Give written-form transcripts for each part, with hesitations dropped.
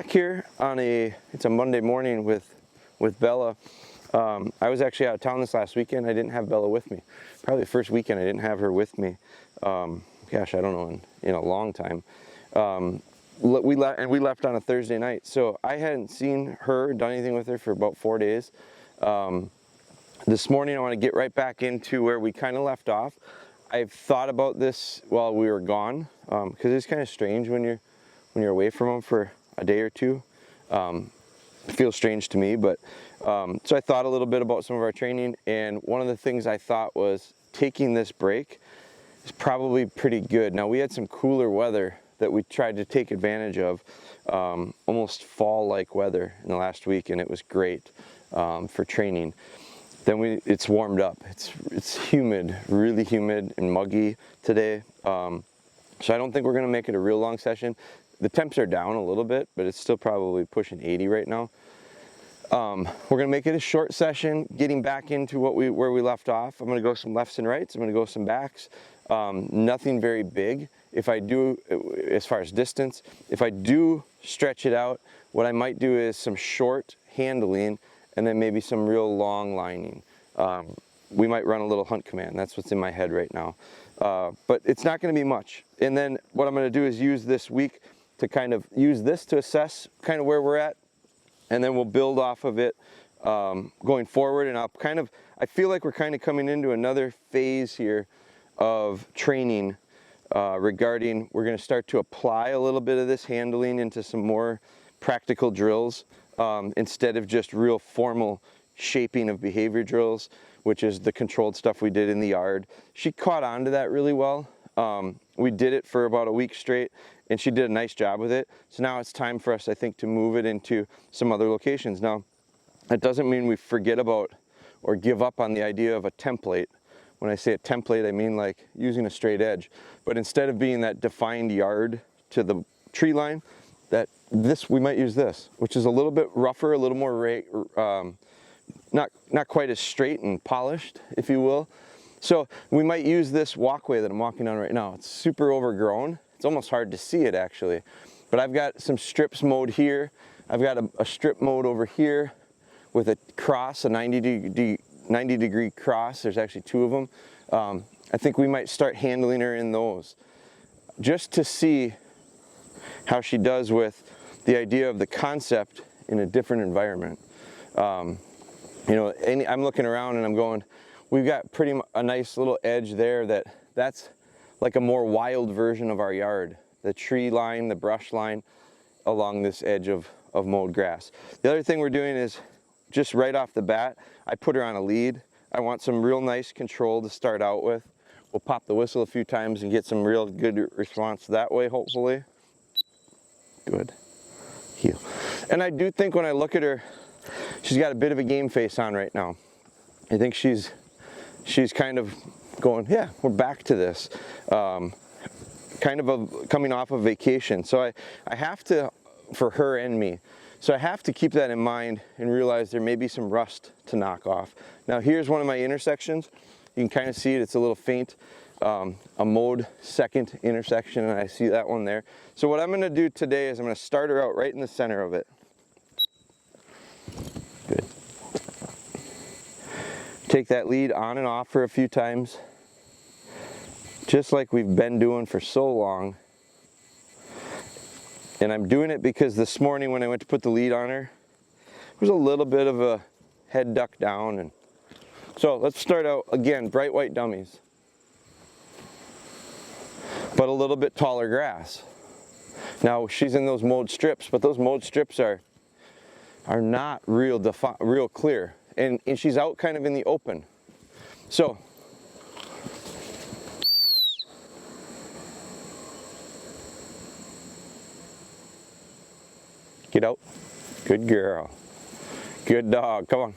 back here on it's a Monday morning with Bella. I was actually out of town this last weekend. I didn't have Bella with me. Probably the first weekend I didn't have her with me. Gosh, I don't know, in a long time. We left on a Thursday night, so I hadn't seen her, done anything with her for about 4 days. This morning I want to get right back into where we kind of left off. I've thought about this while we were gone, because it's kind of strange when you're away from them for a day or two. It feels strange to me, but so I thought a little bit about some of our training, and one of the things I thought was taking this break is probably pretty good. Now, we had some cooler weather that we tried to take advantage of, almost fall-like weather in the last week, and it was great for training. Then it's warmed up. It's humid, really humid and muggy today. So I don't think we're gonna make it a real long session. The temps are down a little bit, but it's still probably pushing 80 right now. We're gonna make it a short session, getting back into where we left off. I'm gonna go some lefts and rights. I'm gonna go some backs. Nothing very big. If I do, as far as distance, if I do stretch it out, what I might do is some short handling and then maybe some real long lining. We might run a little hunt command. That's what's in my head right now. But it's not gonna be much. And then what I'm gonna do is use this week to kind of use this to assess kind of where we're at, and then we'll build off of it going forward. And I feel like we're kind of coming into another phase here of training regarding, we're gonna start to apply a little bit of this handling into some more practical drills instead of just real formal shaping of behavior drills, which is the controlled stuff we did in the yard. She caught on to that really well. We did it for about a week straight, and she did a nice job with it. So now it's time for us, I think, to move it into some other locations. Now, that doesn't mean we forget about or give up on the idea of a template. When I say a template, I mean like using a straight edge. But instead of being that defined yard to the tree line, we might use this, which is a little bit rougher, a little more not quite as straight and polished, if you will. So we might use this walkway that I'm walking on right now. It's super overgrown. It's almost hard to see it actually. But I've got some strips mowed here. I've got a strip mowed over here with a cross, a 90 degree cross. There's actually 2 of them. I think we might start handling her in those, just to see how she does with the idea of the concept in a different environment. You know, I'm looking around and I'm going, we've got a nice little edge there that's like a more wild version of our yard. The tree line, the brush line along this edge of mowed grass. The other thing we're doing is, just right off the bat, I put her on a lead. I want some real nice control to start out with. We'll pop the whistle a few times and get some real good response that way, hopefully. Good. Heel. And I do think when I look at her, she's got a bit of a game face on right now. I think she's kind of going, yeah, we're back to this. Kind of coming off of vacation. So I have to, for her and me, so I have to keep that in mind and realize there may be some rust to knock off. Now here's one of my intersections. You can kind of see it, it's a little faint. A mowed second intersection, and I see that one there. So what I'm gonna do today is I'm gonna start her out right in the center of it. Good. Take that lead on and off for a few times, just like we've been doing for so long. And I'm doing it because this morning when I went to put the lead on her, there was a little bit of a head duck down. And so let's start out again, bright white dummies, but a little bit taller grass. Now she's in those mowed strips, but those mowed strips are not real clear. And she's out kind of in the open. So get out. Good girl. Good dog. Come on.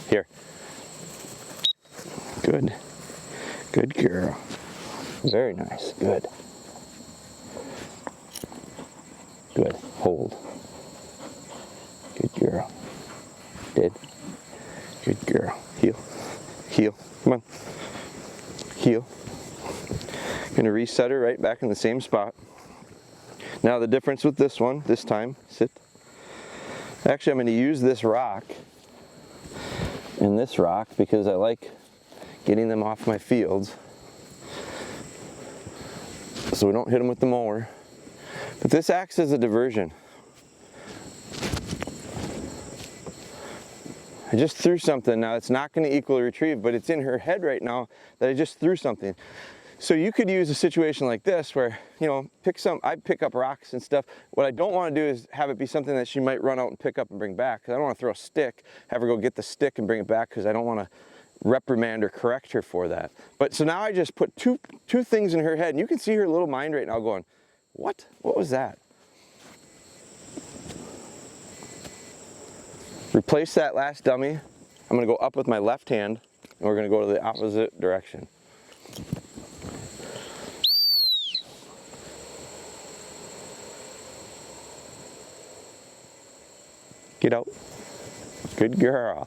Here. Good. Good girl. Very nice. Good. Good. Hold. Good girl. Did. Good girl. Heel. Heel. Come on. Heel. Gonna reset her right back in the same spot. Now the difference with this one, this time, sit, Actually, I'm going to use this rock and this rock because I like getting them off my fields so we don't hit them with the mower. But this acts as a diversion. I just threw something. Now it's not going to equal a retrieve, but it's in her head right now that I just threw something. So you could use a situation like this where, you know, I pick up rocks and stuff. What I don't want to do is have it be something that she might run out and pick up and bring back. Because I don't want to throw a stick, have her go get the stick and bring it back, because I don't want to reprimand or correct her for that. But so now I just put two things in her head, and you can see her little mind right now going, what? What was that? Replace that last dummy. I'm going to go up with my left hand, and we're going to go to the opposite direction. Get out. Good girl.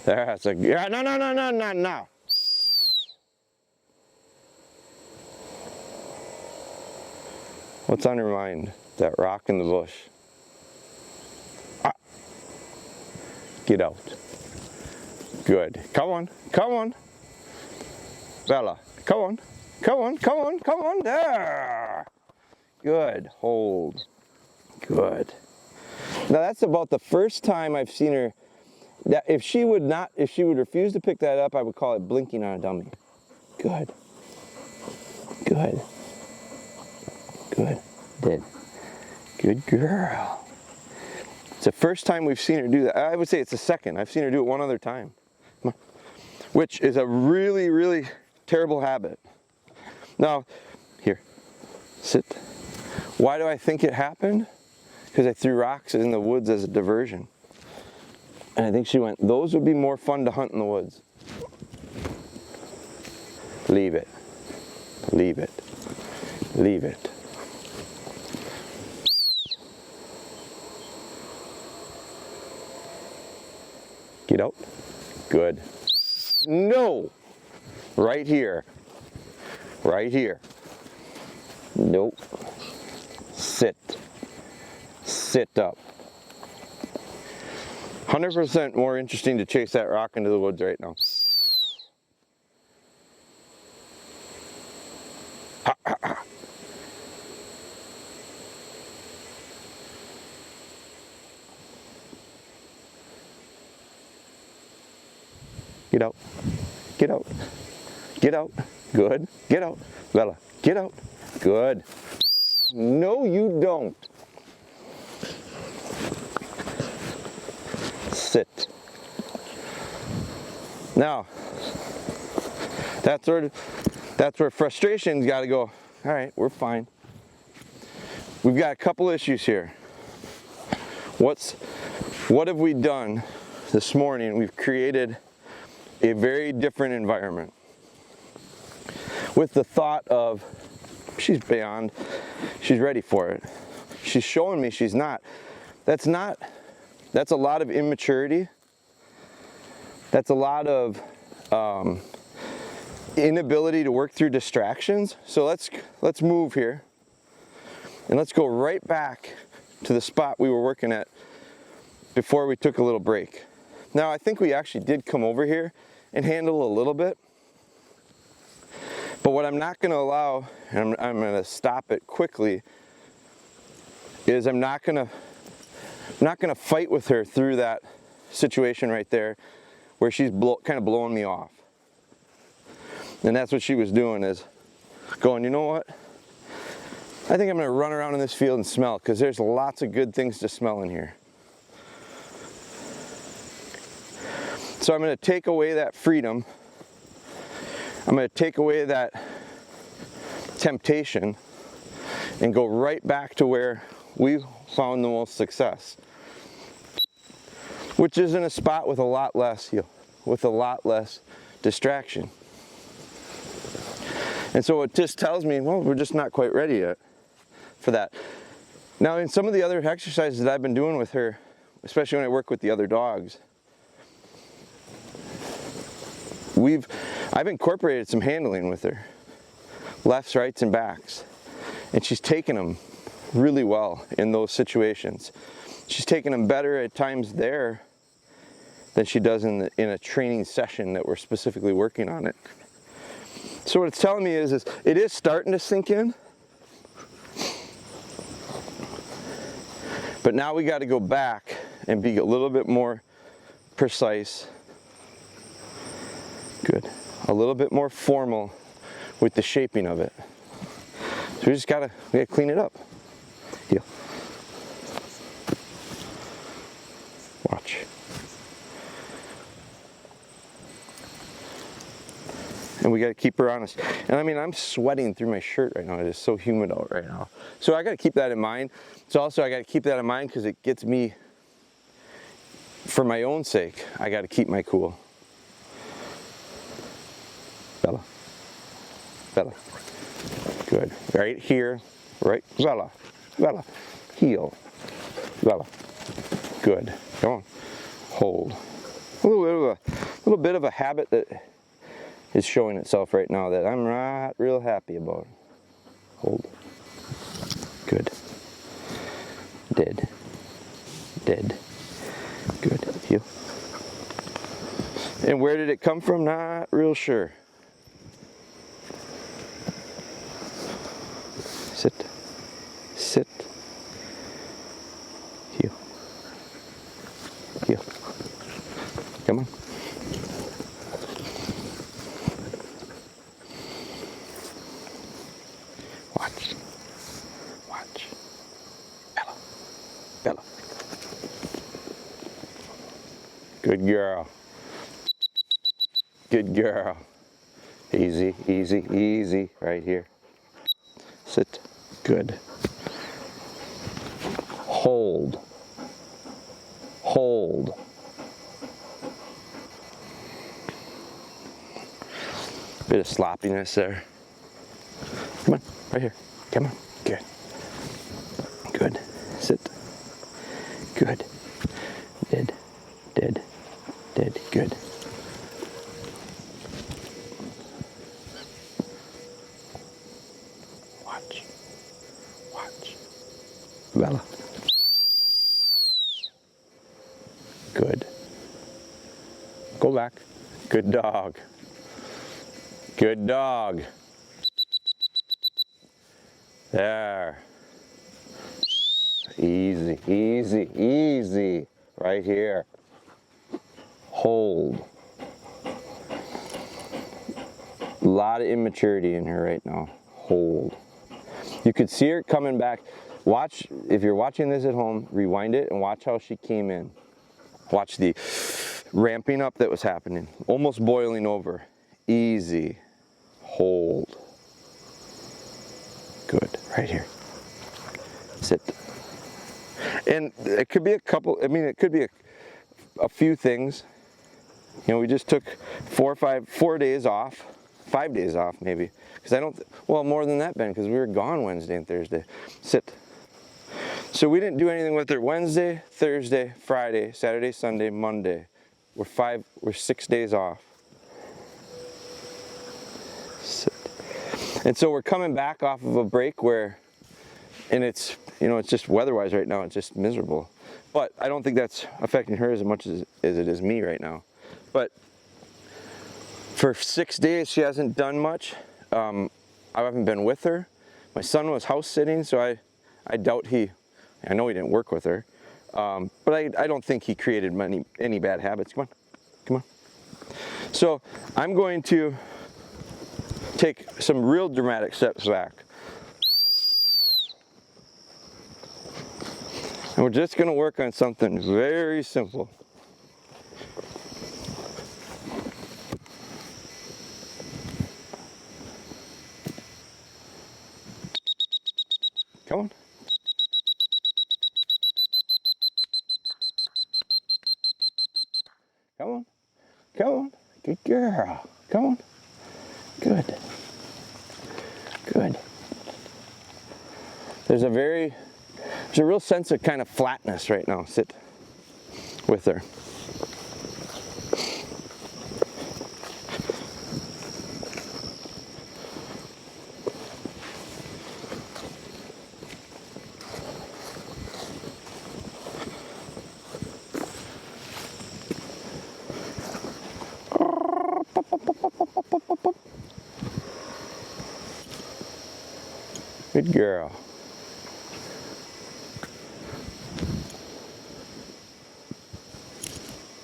That's a, yeah, no. What's on her mind? That rock in the bush. Ah. Get out. Good. Come on. Come on. Bella. Come on. Come on. Come on. Come on. There. Good. Hold. Good. Now that's about the first time I've seen her. That if she would refuse to pick that up, I would call it blinking on a dummy. Good. Good. Good. Did. Good girl. It's the first time we've seen her do that. I would say it's the second. I've seen her do it one other time. Which is a really, really terrible habit. Now, here. Sit. Why do I think it happened? Because I threw rocks in the woods as a diversion. And I think she went, those would be more fun to hunt in the woods. Leave it. Leave it. Leave it. Get out. Good. No. Right here. Right here. Nope. Sit. Sit up. 100% more interesting to chase that rock into the woods right now. Ha, ha, ha. Get out. Get out. Get out. Good. Get out. Bella, get out. Good. No, you don't. Sit. Now, that's where frustration's got to go. All right, we're fine. We've got a couple issues here. What have we done this morning? We've created a very different environment with the thought of she's ready for it. She's showing me she's not. That's a lot of immaturity. That's a lot of inability to work through distractions. So let's move here and let's go right back to the spot we were working at before we took a little break. Now I think we actually did come over here and handle a little bit, but what I'm not going to allow, and I'm going to stop it quickly, is I'm not going to fight with her through that situation right there where she's kind of blowing me off. And that's what she was doing, is going, you know what? I think I'm going to run around in this field and smell, because there's lots of good things to smell in here. So I'm going to take away that freedom. I'm going to take away that temptation and go right back to where we found the most success, which is in a spot with a lot less distraction. And so it just tells me, well, we're just not quite ready yet for that. Now, in some of the other exercises that I've been doing with her, especially when I work with the other dogs, I've incorporated some handling with her, lefts, rights, and backs, and she's taken them really well in those situations. she's taking them better at times there than she does in a training session that we're specifically working on it. So what it's telling me is it is starting to sink in, but now we got to go back and be a little bit more precise. Good. A little bit more formal with the shaping of it. So we gotta clean it up. Heel. Watch. And we gotta keep her honest. And I mean, I'm sweating through my shirt right now. It is so humid out right now. So I gotta keep that in mind. So also I gotta keep that in mind because it gets me, for my own sake, I gotta keep my cool. Bella. Bella. Good. Right here. Right. Bella. Bella. Heel. Bella. Good. Come on. Hold. A little bit of a habit that is showing itself right now that I'm not real happy about. Hold. Good. Dead. Dead. Good. Heel. And where did it come from? Not real sure. Sit. Sit. Heel. Heel. Come on. Watch. Watch. Bella. Bella. Good girl. Good girl. Easy, easy, easy. Right here. Sit. Good. Hold. Hold. Bit of sloppiness there. Come on, right here. Come on. Good. Good. Sit. Good. Dead. Dead. Dead. Good. Watch. Watch. Bella. Good. Go back. Good dog. Good dog. There. Easy, easy, easy. Right here. Hold. A lot of immaturity in her right now. Hold. You could see her coming back. Watch, if you're watching this at home, rewind it and watch how she came in. Watch the ramping up that was happening. Almost boiling over. Easy. Hold. Good. Right here. Sit. And it could be a couple, I mean, it could be a few things. You know, we just took 4 days off, 5 days off maybe. Because I don't, well, more than that, Ben, because we were gone Wednesday and Thursday. Sit. So we didn't do anything with her Wednesday, Thursday, Friday, Saturday, Sunday, Monday. We're 6 days off. Sit. And so we're coming back off of a break where, and it's, you know, it's just weather-wise right now, it's just miserable. But I don't think that's affecting her as much as it is me right now. But for 6 days, she hasn't done much. I haven't been with her. My son was house sitting, so I doubt I know he didn't work with her. But I don't think he created any bad habits. Come on, come on. So I'm going to take some real dramatic steps back. And we're just going to work on something very simple. Come on. Come on. Come on. Good girl. Come on. Good. Good. There's a real sense of kind of flatness right now. Sit with her. Good girl.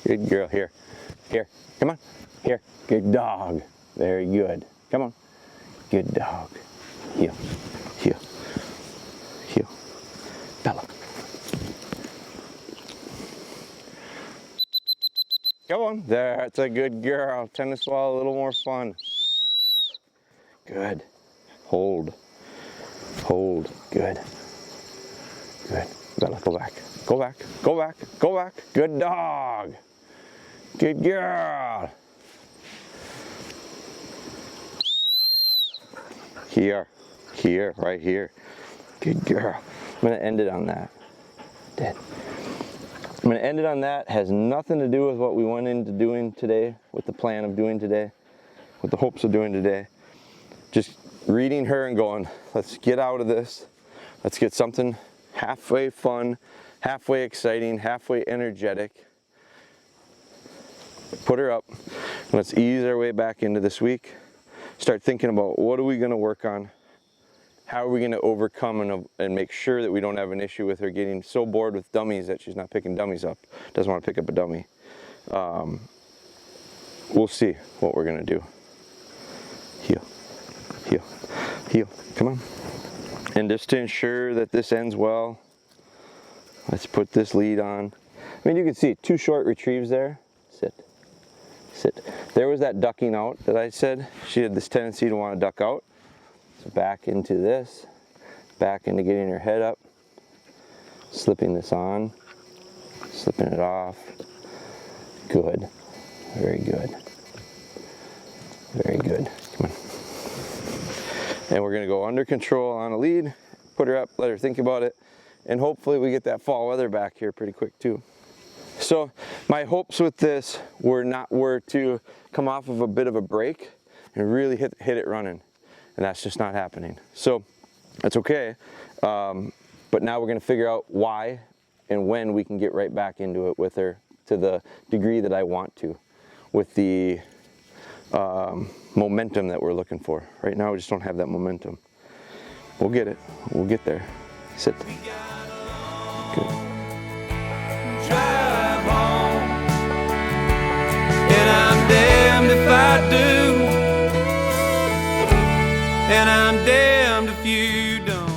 Good girl. Here. Here. Come on. Here. Good dog. Very good. Come on. Good dog. Heel. Heel. Heel. Bella. Come on. That's a good girl. Tennis ball, a little more fun. Good. Hold. Hold. Good. Good. Bella, go back. Go back. Go back. Go back. Good dog. Good girl. Here. Here. Right here. Good girl. I'm going to end it on that. Dead. I'm going to end it on that. Has nothing to do with what we went into doing today, with the plan of doing today, with the hopes of doing today. Just reading her and going, let's get out of this. Let's get something halfway fun, halfway exciting, halfway energetic. Put her up. Let's ease our way back into this week. Start thinking about what are we going to work on? How are we going to overcome and make sure that we don't have an issue with her getting so bored with dummies that she's not picking dummies up, doesn't want to pick up a dummy. We'll see what we're going to do. Heel, heel, heel, come on. And just to ensure that this ends well, let's put this lead on. I mean, you can see 2 short retrieves there. Sit, sit. There was that ducking out that I said. She had this tendency to want to duck out. So back into this, back into getting her head up, slipping this on, slipping it off. Good, very good, very good. Come on. And we're gonna go under control on a lead, put her up, let her think about it, and hopefully we get that fall weather back here pretty quick too. So my hopes with this were to come off of a bit of a break and really hit it running. And that's just not happening. So that's okay. But now we're going to figure out why and when we can get right back into it with her to the degree that I want to, with the momentum that we're looking for. Right now we just don't have that momentum. We'll get it. We'll get there. Sit. Good. Drive home, and I'm damned if I do. And I'm damned if you don't.